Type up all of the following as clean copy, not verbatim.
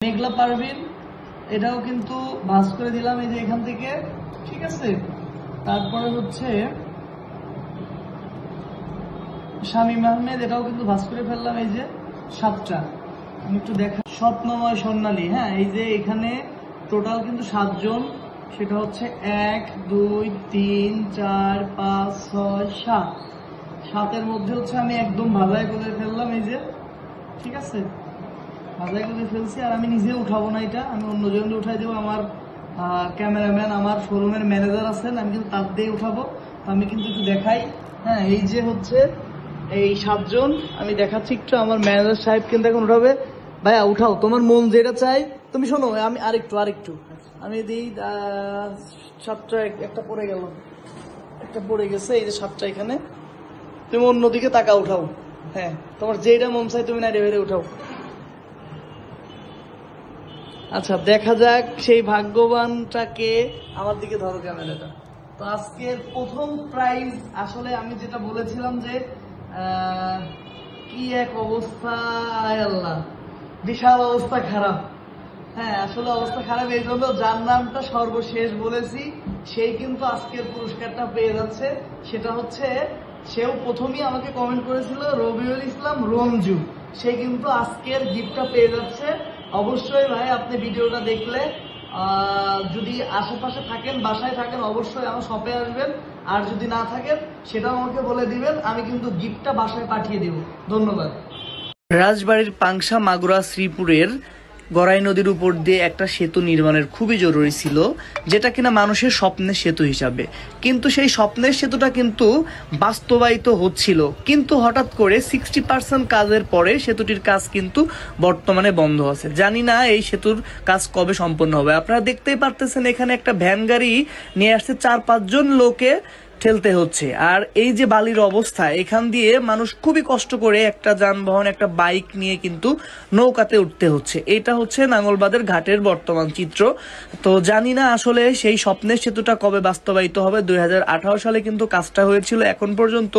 মেঘলা পারভিন এটাও কিন্তু ভাঁজ করে দিলাম এই যে এখান থেকে, ঠিক আছে। তারপরে হচ্ছে শামীম আহমেদ, এটাও কিন্তু ভাঁজ করে ফেললাম এই যে 7টা। আমি একটু দেখা, স্বপ্নময় স্বর্ণালী, হ্যাঁ এই যে এখানে টোটাল কিন্তু 7 জন, সেটা হচ্ছে 1 2 3 4 5 6 7, 7-এর মধ্যে হচ্ছে আমি একদম ভাজাই করে ফেললাম এই যে, ঠিক আছে, ভাজাই করে ফেলছি। আর আমি নিজে উঠাবো না এটা, আমি অন্যজনকে উঠাই দেবো। আমার ক্যামেরাম্যান, আমার শোরুমের ম্যানেজার আছেন, আমি কিন্তু তার দিয়ে উঠাবো। আমি কিন্তু একটু দেখাই, হ্যাঁ এই যে হচ্ছে এই 7 জন আমি দেখাচ্ছি একটু। আমার ম্যানেজার সাহেব কিন্তু এখন উঠাবে। ভাইয়া উঠাও, তোমার মন যেটা চাই তুমি শোনো। আমি আরেকটু আমি দিই 7টা, একটা পড়ে গেল, একটা পড়ে গেছে এই যে 7টা এখানে। তুমি অন্যদিকে তাকা, উঠাও, হ্যাঁ তোমার যেটা মন চাই তুমি না রেভেরে উঠাও। আচ্ছা দেখা যাক সেই ভাগ্যবানটাকে। আমার দিকে ধরো ক্যামেরাটা। তো আজকের প্রথম প্রাইজ, আসলে আমি যেটা বলেছিলাম যে কি এক অবস্থা, আয় আল্লাহ, বিশাল অবস্থা খারাপ। হ্যাঁ আসলে অবস্থা খারাপ, এই জন্য যার নামটা সর্বশেষ বলেছি সেই কিন্তু আজকের পুরস্কারটা পেয়ে যাচ্ছে। সেটা হচ্ছে, সেও প্রথমেই আমাকে কমেন্ট করেছিল, রবিউল ইসলাম রঞ্জু, সে কিন্তু আজকের গিফটটা পেয়ে যাচ্ছে। অবশ্যই ভাই আপনি ভিডিওটা দেখলে যদি আশেপাশে থাকেন, বাসায় থাকেন, অবশ্যই আমার শপে আসবেন। আর যদি না থাকেন সেটাও আমাকে বলে দিবেন, আমি কিন্তু গিফটটা বাসায় পাঠিয়ে দেব। ধন্যবাদ। রাজবাড়ির পাংশা মাগুরা শ্রীপুরের গড়াই নদীর উপর দিয়ে একটা সেতু নির্মাণের খুবই জরুরি ছিল, যেটা কিনা মানুষের স্বপ্নের সেতু হিসাবে। কিন্তু সেই স্বপ্নের সেতুটা কিন্তু বাস্তবায়িত হচ্ছিল, কিন্তু হঠাৎ করে 60% কাজের পরে সেতুটির কাজ কিন্তু বর্তমানে বন্ধ আছে। জানি না এই সেতুর কাজ কবে সম্পন্ন হবে। আপনারা দেখতেই পারতেছেন এখানে একটা ভ্যান গাড়ি নিয়ে আসছে, 4-5 জন লোকে ঠেলতে হচ্ছে। আর এই যে বালির অবস্থা, এখান দিয়ে মানুষ খুবই কষ্ট করে একটা যানবাহন, একটা বাইক নিয়ে কিন্তু নৌকাতে উঠতে হচ্ছে। এটা হচ্ছে নাঙ্গলবাদের ঘাটের বর্তমান চিত্র। তো জানি না আসলে সেই স্বপ্নের সেতুটা কবে বাস্তবায়িত হবে। 2018 সালে কিন্তু কাজটা হয়েছিল। এখন পর্যন্ত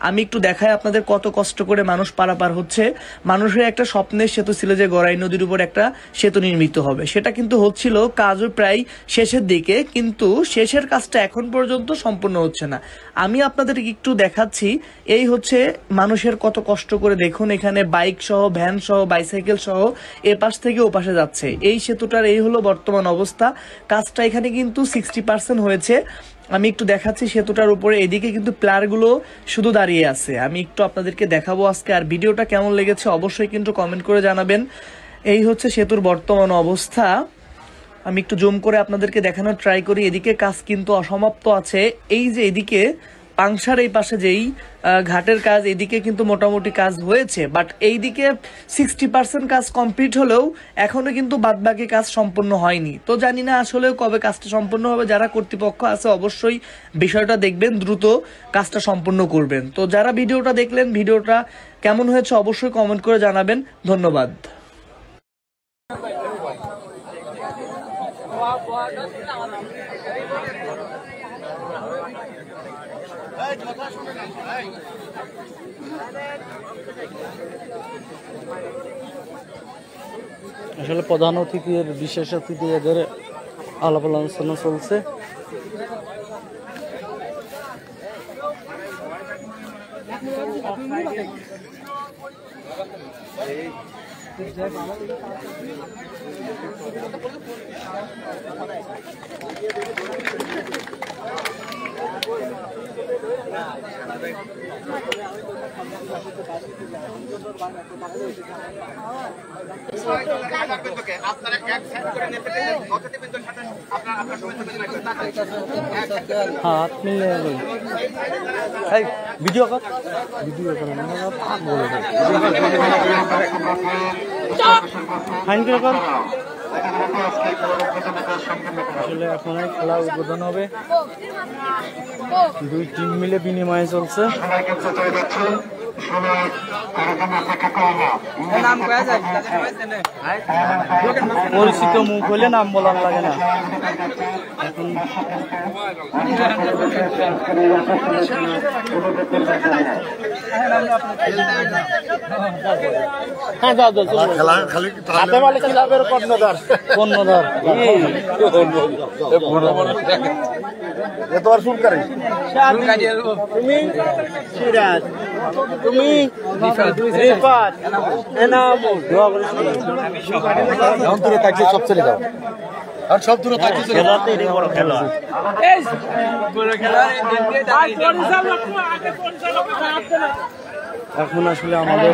আমি একটু দেখাই আপনাদের কত কষ্ট করে মানুষ পারাপার হচ্ছে। মানুষের একটা স্বপ্নের সেতু ছিল যে গড়াই নদীর উপর একটা সেতু নির্মিত হবে, সেটা কিন্তু হচ্ছিল, কাজও প্রায় শেষের দিকে, কিন্তু শেষের কাজটা এখন পর্যন্ত সম্পূর্ণ হচ্ছে না। আমি আপনাদের একটু দেখাচ্ছি, এই হচ্ছে মানুষের কত কষ্ট করে, দেখুন এখানে বাইক সহ, ভ্যান সহ, বাইসাইকেল সহ এপাশ থেকে ওপাশে যাচ্ছে। এই সেতুটার এই হলো বর্তমান অবস্থা। কাজটা এখানে কিন্তু 60% হয়েছে। আমি একটু দেখাচ্ছি সেতুটার উপরে, এদিকে কিন্তু প্লারগুলো শুধু দাঁড়িয়ে আছে। আমি একটু আপনাদেরকে দেখাবো আজকে। আর ভিডিওটা কেমন লেগেছে অবশ্যই কিন্তু কমেন্ট করে জানাবেন। এই হচ্ছে সেতুর বর্তমান অবস্থা। আমি একটু জুম করে আপনাদেরকে দেখানোর ট্রাই করি। এদিকে কাজ কিন্তু অসমাপ্ত আছে। এই যে এদিকে পাংশার এই পাশে যেই ঘাটের কাজ, এদিকে কিন্তু মোটামুটি কাজ হয়েছে, বাট এইদিকে 60% কাজ কমপ্লিট হলেও এখনো কিন্তু বাদবাকি কাজ সম্পূর্ণ হয়নি। তো জানি না আসলে কবে কাজটা সম্পূর্ণ হবে। যারা কর্তৃপক্ষ আছে অবশ্যই বিষয়টা দেখবেন, দ্রুত কাজটা সম্পূর্ণ করবেন। তো যারা ভিডিওটা দেখলেন, ভিডিওটা কেমন হয়েছে অবশ্যই কমেন্ট করে জানাবেন। ধন্যবাদ। আসলে প্রধান অতিথির, বিশেষ অতিথি এদের আলাপ আলোচনা চলছে। হাত মিলে ভিডিও কর, ভিডিও করে ফাইন করে কর। আসলে এখন খেলা উদ্বোধন হবে, 2 টিম মিলে বিনিময়ে চলছে। পরিচিত মুখ হলে নাম বলার লাগে না এখন কর্ণধার তোমার শুনকারি তুমি সিরাজ তুমি রিফাত এনামুল দোয়া করিস এখন দূরে থাকছে সব চলে যাও আর সব দূরে থাকছে খেলাতে রে বড় খেলা এখন আসলে আমাদের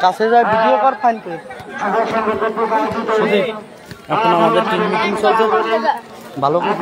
কাছে যায় ভিডিও কর ফাইন করে এখন আমাদের টিম মিটিং চলছে ভালো করে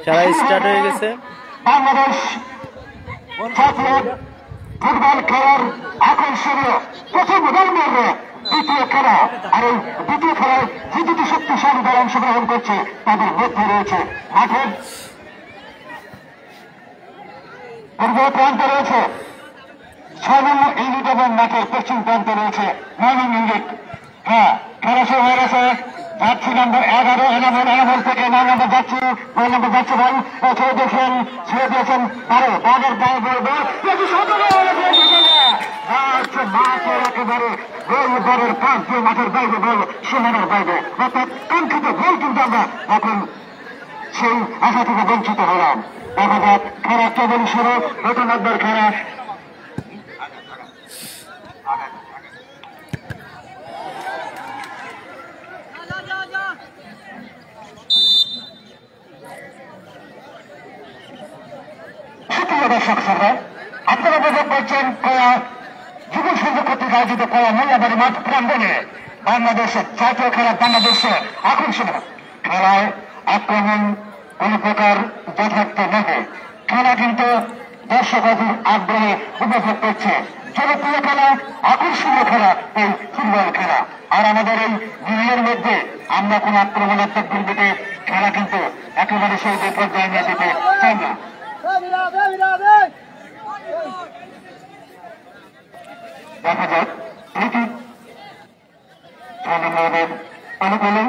খেলা স্টার্ট হয়ে গেছে। বাংলাদেশ জাতীয় ফুটবল খেলার আকর্ষণীয় প্রথম ধর্মের দ্বিতীয় খেলা। আর এই দ্বিতীয় খেলায় যে দুটি শক্তিশালী দল অংশগ্রহণ করছে তাদের মধ্যে রয়েছে মাঠের পূর্ব প্রান্তে রয়েছে 6 নম্বর ইউনিট এবং মাঠের পশ্চিম প্রান্তে রয়েছে 9 নম্বর ইউনিট। হ্যাঁ, খেলা শুরু হয়ে গেছে। যাচ্ছি নম্বর 11 এনামল থেকে 9 নম্বর যাচ্ছে, 9 নম্বর যাচ্ছে বল ছেড়ে দিয়েছেন, ছেড়ে দিয়েছেন আরো বাগের গায়ে বল মাঠের একেবারে গোল বলের পাশ দিয়ে মাঠের বাইরে বল সীমানার বাইরে, অর্থাৎ কাঙ্ক্ষিত গোল কিন্তু আমরা এখন সেই আশা থেকে বঞ্চিত হলাম। দেখা যাক খেলা কেবল শুরু, নতুন নম্বর খেলা। দর্শক শ্রোতা, আপনারা উপভোগ করছেন যুব সংঘ কর্তৃক আয়োজিত মোল্লাবাড়ি মাঠ প্রাঙ্গণে বাংলাদেশের জাতীয় খেলা, বাংলাদেশে আকর্ষণীয় খেলায় আক্রমণ কোন প্রকার যথার্থ নহে। খেলা কিন্তু দর্শক অধীর আগ্রহে উপভোগ করছে। জনপ্রিয় খেলা, আকর্ষণীয় খেলা এই ফুটবল খেলা। আর আমাদের এই দুনিয়ার মধ্যে আমরা কোন আক্রমণাত্মক বিন্দুতে খেলা কিন্তু একেবারে সেই পর্যায়ে নিয়ে যেতে চাই না। দেখা যাক অনুকূলে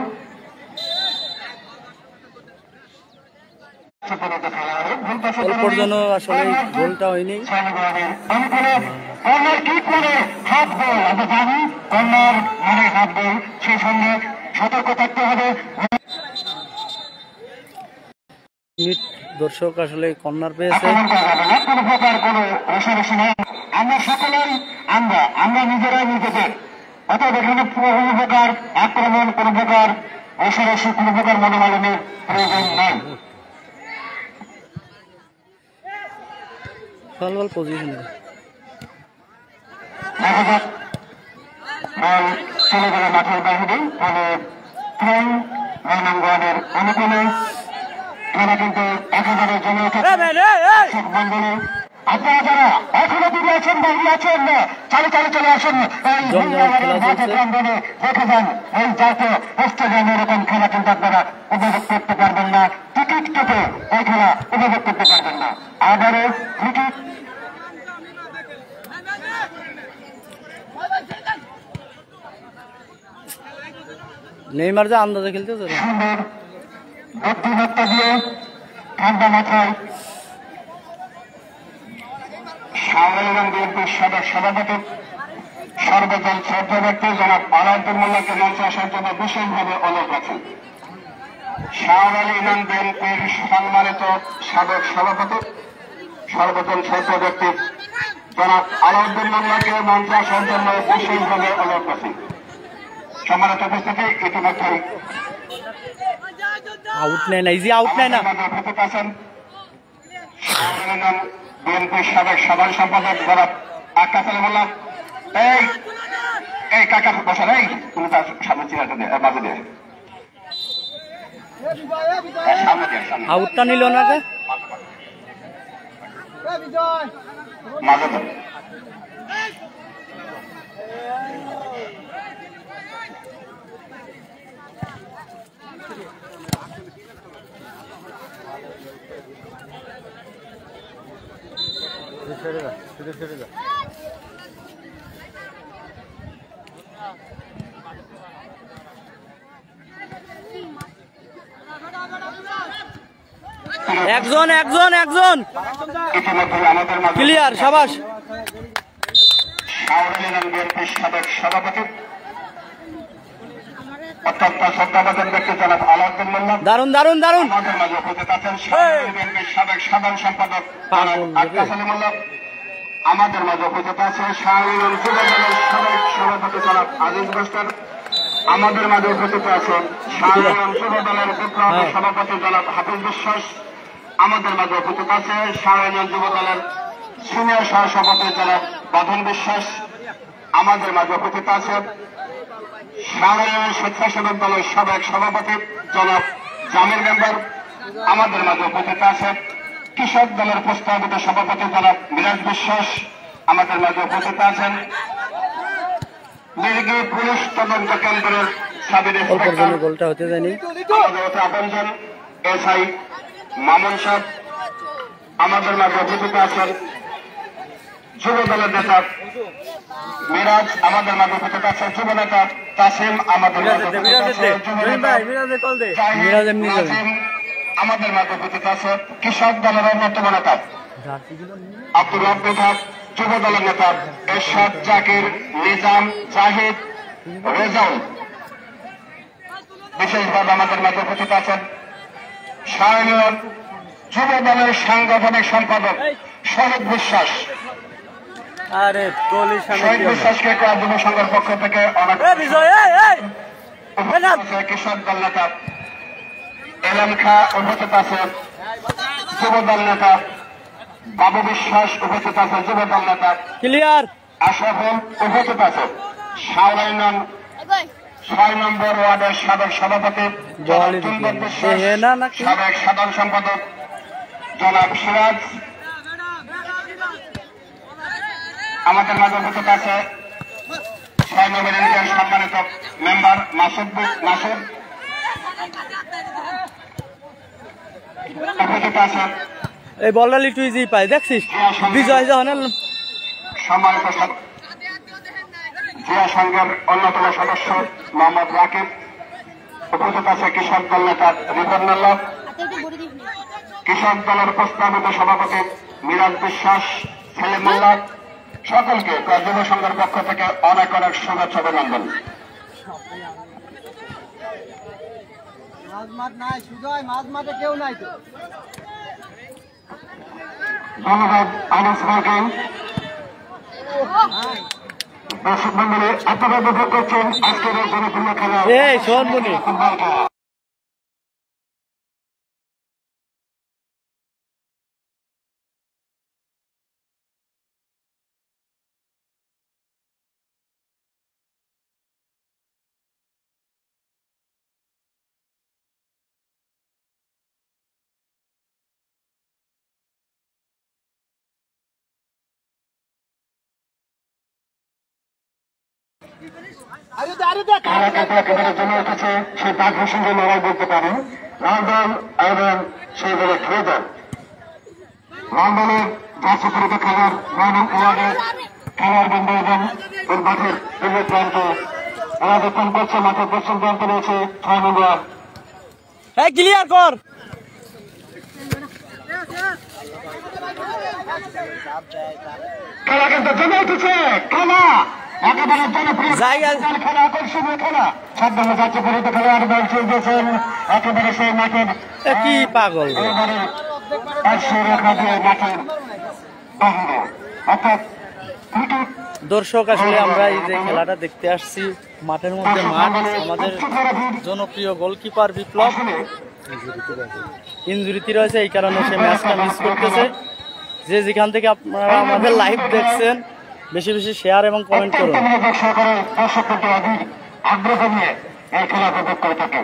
অল্পর জন্য আসলে গোলটা হয়নি। অনুকূলে কর্নার কিক মানে হাত গোল। আমরা জানি কর্নার মানে হাত গোল, সেই সঙ্গে সতর্ক থাকতে হবে। দর্শক আসলে কর্নার পেয়েছে। কোন প্রকার কোন রেশারেশি নেই। আমরা সকলেই আমরা নিজেরাই নিজেদের, অর্থাৎ এখানে কোনো প্রকার আক্রমণ, কোন প্রকার রেশারেশি, কোন প্রকার মনোমালিনের প্রয়োজন নেই। বল পজিশনে দেখা যাক বল চলে গেল মাঠের বাহিরে। ফলে নয়নাঙ্গনের অনুকূলে খেলা কিন্তু একেবারে জমে উঠেছে মন্ডলে। আপনারা যারা এখনো দূরে আছেন, বাইরে আছেন, চালে চালে চলে আসেন প্রাঙ্গণে দেখে যান। এই জাতীয় স্টেডিয়ামে এরকম খেলা কিন্তু আপনারা উপভোগ করতে পারবেন না, টিকিট কেটে এই খেলা উপভোগ করতে পারবেন না। আবারও টিকিট নেইমার যে আন্দাজে খেলতেছে সুন্দর বুদ্ধিমত্তা দিয়ে ঠান্ডা মাথায় সাংবাদিক বিএনপির সভাপতি সর্বদল শ্রদ্ধা ব্যক্তি জনাব আলাউদ্দিন মোল্লাকে মঞ্চে আসার জন্য বিশেষভাবে অনুরোধ আছেন। শাহওয়ালী ইউনিয়ন বিএনপির সম্মানিত সাবেক সভাপতি সর্বদল শ্রদ্ধা ব্যক্তি জনাব আলাউদ্দিন মোল্লাকে মঞ্চে আসার জন্য বিশেষভাবে অনুরোধ আছেন। সম্মানিত উপস্থিতি, ইতিমধ্যে আউট নেয় না, ইজি আউট নেয় না। উপস্থিত আছেন বিএনপির সাবেক সাধারণ সম্পাদক জনাব আক্কাস আলী মোল্লা। এই কাকা বসার, এই তুমি তার সামনে চেয়ারটা দিয়ে মাঝে দিয়ে সামনে দিয়ে আউটটা নিল না কে মাঝে দেন। একজন একজন একজন ইতিমধ্যে আমাদের মাঝে ক্লিয়ার, সাবাস। শাহওয়ালী ইউনিয়ন বিএনপির সাবেক সভাপতি অত্যন্ত শ্রদ্ধাভাজন ব্যক্তি জনাব আলাউদ্দিন মোল্লা দারুন দারুন দারুন। আমাদের মাঝে উপস্থিত আছেন শাহওয়ালী বিএনপির সাবেক সাধারণ সম্পাদক জনাব আক্কাস আলী মোল্লা। আমাদের মাঝে উপস্থিত আছে শাহওয়ালী ইউনিয়ন যুব দলের সাবেক সভাপতি জনাব আজিজ মাস্টার। আমাদের মাঝে উপস্থিত আছে শাহওয়ালী ইউনিয়ন যুব দলের বিপ্লবী সভাপতি জনাব হাফিজ বিশ্বাস। আমাদের মাঝে উপস্থিত আছে শাহওয়ালী ইউনিয়ন যুব দলের সিনিয়র সহসভাপতি জনাব বাঁধন বিশ্বাস। আমাদের মাঝে উপস্থিত আছে শাহওয়ালী ইউনিয়ন স্বেচ্ছাসেবক দলের সাবেক সভাপতি জনাব জামির মেম্বার। আমাদের মাঝে উপস্থিত আছেন কৃষক দলের প্রস্তাবিত সভাপতি জনাব মিরাজ বিশ্বাস আমাদের মাঝে উপস্থিত আছেন মির্গি পুলিশ তদন্ত কেন্দ্রের সাব ইন্সপেক্টর গোলটা হতে যায়নি আমাদের আপনজন এসআই মামুন সাহেব আমাদের মাঝে উপস্থিত আছেন যুব দলের নেতা মিরাজ আমাদের মাঝে উপস্থিত আছেন যুব নেতা তাসিম আমাদের মাঝে উপস্থিত আছেন আমাদের মাঝে উপস্থিত আছে কৃষক দলের অন্যতম নেতা আব্দুর রব্বি খান যুব দলের নেতা এরশাদ জাকির নিজাম জাহিদ রেজাউল বিশেষভাবে আমাদের মাঝে উপস্থিত আছেন স্বয়নীয় যুব দলের সাংগঠনিক সম্পাদক শহীদ বিশ্বাস শহীদ বিশ্বাসকে যুব সংঘের পক্ষ থেকে অনেক কৃষক দল নেতা এলাম খা উপস্থিত আছেন যুব দল নেতা বাবু বিশ্বাস উপস্থিত আছেন যুব দল নেতা ক্লিয়ার আশরাফুল উপস্থিত আছেন শাওরাইনন 6 নম্বর ওয়ার্ডের সাবেক সভাপতি চুম্বক বিশ্বাস সাবেক সাধারণ সম্পাদক জনাব সিরাজ আমাদের মাঝে উপস্থিত আছে 6 নম্বর ইউনিটের সম্মানিত মেম্বার মাসুদ উপস্থিত আছেন এই বলটা লিটু ইজি পাই দেখছিস বিজয় যখন সম্মানিত জিয়া সংঘের অন্যতম সদস্য মোহাম্মদ রাকিব উপস্থিত আছে কৃষক দল নেতা রিফান্নাল্লাহ কৃষক দলের প্রস্তাবিত সভাপতি মিরাজ বিশ্বাস সেলিমুল্লাহ সকলকে যুব সংঘের পক্ষ থেকে অনেক অনেক শুভেচ্ছা অভিনন্দন। ধন্যবাদ আনিস ভাইকে। দর্শক মন্ডলী আপনারা উপভোগ করছেন আজকের এই জনপ্রিয় খেলা সোহনমণি জন্য উঠেছে সে বাঘের সঙ্গে লড়াই বলতে পারে লাল দল এবং সেই দলে খেয়ে দল লাল দলের জার্সি পরিতে খেলার 9 নং ওয়ার্ডের খেলার বন্ধু এবং ওই মাঠের পূর্ব প্রান্তে অবস্থান করছে মাঠের পশ্চিম প্রান্তে রয়েছে 6 নং ওয়ার্ড ক্লিয়ার কর খেলা কিন্তু জমে উঠেছে খেলা একেবারে জনপ্রিয় খেলা আকর্ষণীয় খেলা সব দলে যাচ্ছে পরিতে খেলোয়াড় দল চলতেছেন একেবারে সেই মাঠের কি পাগল একেবারে 100 রেখা দিয়ে মাঠের বাহিরে অর্থাৎ দর্শক আসলে আমরা এই যে খেলাটা দেখতে আসছি মাঠের মধ্যে মাঠ আমাদের জনপ্রিয় গোলকিপার বিপ্লব ইনজুরিতে রয়েছে এই কারণে সে ম্যাচটা মিস করতেছে যে যেখান থেকে আপনারা আমাদের লাইভ দেখছেন বেশি বেশি শেয়ার এবং কমেন্ট করুন আগ্রহ নিয়ে এই খেলা উপভোগ করে থাকে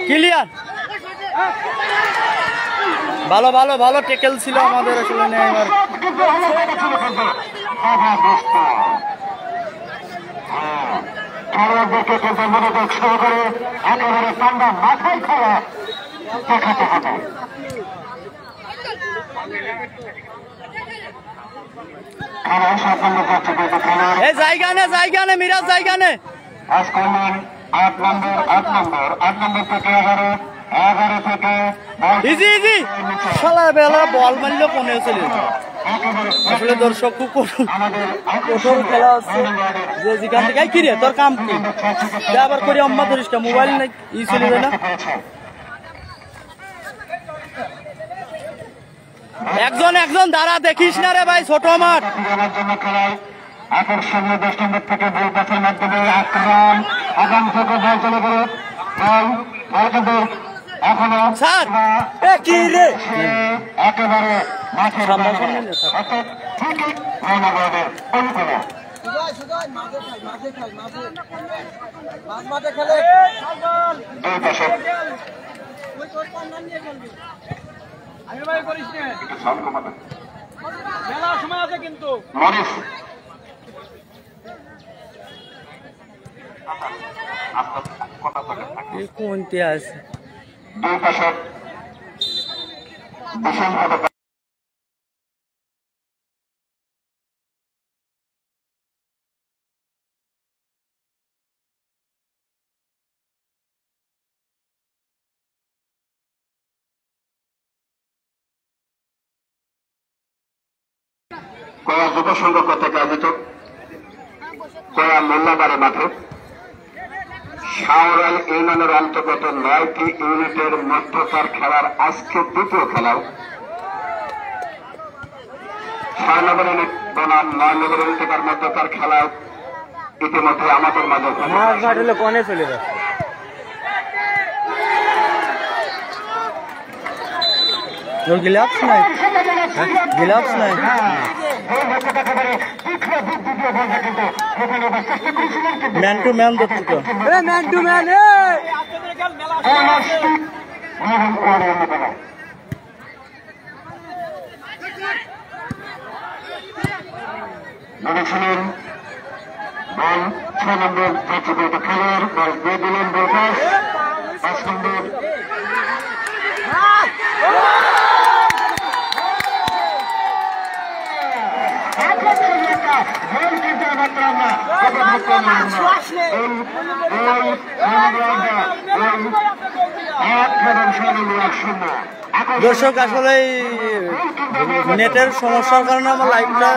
ক্লিয়ার ভালো ভালো ভালো টেকেল ছিল আমাদের আসলে নেইমার খেলোয়াড়দেরকে কিন্তু মনোযোগ সহকারে একেবারে ঠান্ডা মাথায় খেলা দেখাতে হবে খেলা সম্পন্ন করছে কিন্তু খেলার জায়গা নে মিরাজ জায়গা নে আজ করলেন 8 নম্বর থেকে 11 থেকে ইজি শালা বেলা বল মারলে কোনে চলে আসলে দর্শক খুব কঠোর খেলা হচ্ছে যে যেখান থেকে কি রে তোর কাম কি আবার করে আম্মা ধরিসটা মোবাইল নাই ই চলে যায় না একজন দাঁড়া দেখিস না রে ভাই ছোট মাঠ আকর্ষণীয় 10 নম্বর থেকে বল পাসের মাধ্যমে আক্রমণ আগাম থেকে বল চলে গেল বল কিন্তু এখনো স্যার এ কি রে একেবারে মাঠের বাইরে অর্থাৎ ঠিকই মহানগরের অনুকূলে দুই পাশে একটু সাউন্ড কমাবেন। মরিস কোনটি আছে দুই পাশে ভীষণভাবে কয়া যুব সংঘ কর্তৃক আয়োজিত কয়া মোল্লাবাড়ি মাঠে শাহরাল ইউনিয়নের অন্তর্গত 9টি ইউনিটের মধ্যকার খেলার আজকে দ্বিতীয় খেলাও 6 নম্বর ইউনিট বনাম 9 নম্বর ইউনিটের মধ্যকার খেলা ইতিমধ্যে আমাদের মাঝে কোনে চলে যাচ্ছে গ্লাভস নাই গ্লাভস নাই ম্যান টু ম্যান ধরছি তো ম্যান টু ম্যান শুনেন বল 6 নম্বর প্রতিগত খেলোয়াড় বল দিয়ে দিলেন বল পাস 5 নম্বর দর্শক আসলে নেটের সমস্যার কারণে আমার লাইভটা